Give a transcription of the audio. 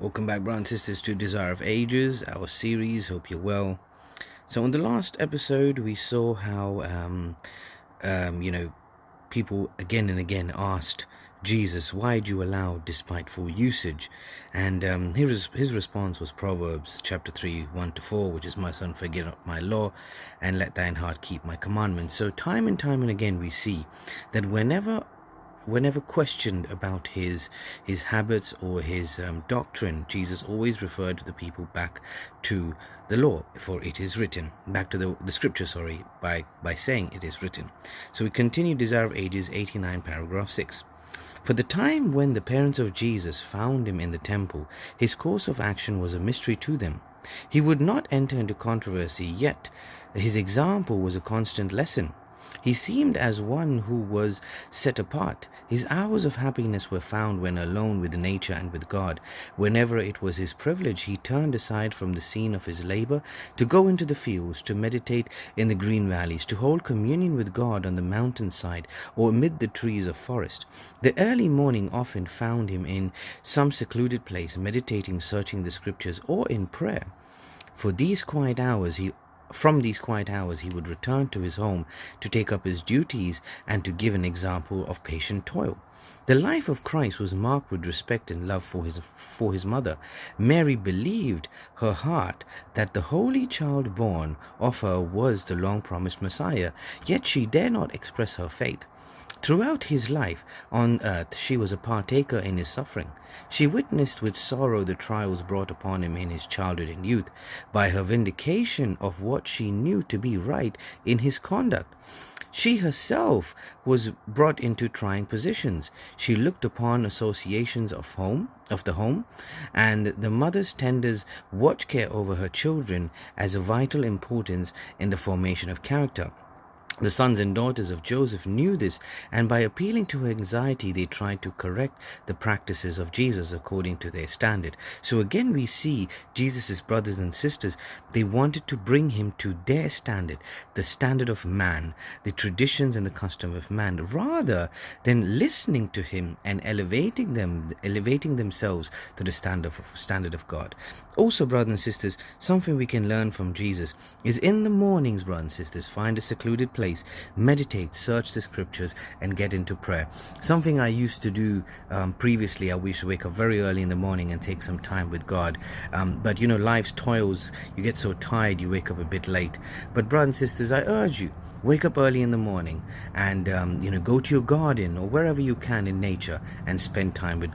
Welcome back, brothers and sisters, to Desire of Ages, our series. Hope you're well. So, in the last episode, we saw how, people again and again asked Jesus, "Why do you allow despiteful usage?" And his response was Proverbs chapter 3, 1-4, which is, "My son, forget not my law, and let thine heart keep my commandments." So, time and time and again, we see that whenever questioned about his habits or his doctrine, Jesus always referred to the people back to the law, for it is written, back to the scripture, by saying it is written. So we continue Desire of Ages 89, paragraph 6. For the time when the parents of Jesus found him in the temple, his course of action was a mystery to them. He would not enter into controversy, yet his example was a constant lesson. He seemed as one who was set apart. His hours of happiness were found when alone with nature and with God. Whenever it was his privilege, he turned aside from the scene of his labor to go into the fields, to meditate in the green valleys, to hold communion with God on the mountainside or amid the trees of forest. The early morning often found him in some secluded place, meditating, searching the scriptures, or in prayer. From these quiet hours he would return to his home to take up his duties and to give an example of patient toil. The life of Christ was marked with respect and love for his mother. Mary believed her heart that the holy child born of her was the long-promised Messiah, yet she dare not express her faith. Throughout his life on earth, she was a partaker in his suffering. She witnessed with sorrow the trials brought upon him in his childhood and youth, by her vindication of what she knew to be right in his conduct. She herself was brought into trying positions. She looked upon associations of the home, and the mother's tender watch care over her children as of vital importance in the formation of character. The sons and daughters of Joseph knew this, and by appealing to her anxiety, they tried to correct the practices of Jesus according to their standard. So again, we see Jesus' brothers and sisters, they wanted to bring him to their standard, the standard of man, the traditions and the custom of man, rather than listening to him and elevating themselves to the standard of God. Also, brothers and sisters, something we can learn from Jesus is in the mornings, brothers and sisters, find a secluded place, meditate, search the scriptures, and get into prayer. Something I used to do previously. I used to wake up very early in the morning and take some time with God. But life's toils, you get so tired, you wake up a bit late. But brothers and sisters, I urge you, wake up early in the morning and go to your garden or wherever you can in nature and spend time with God.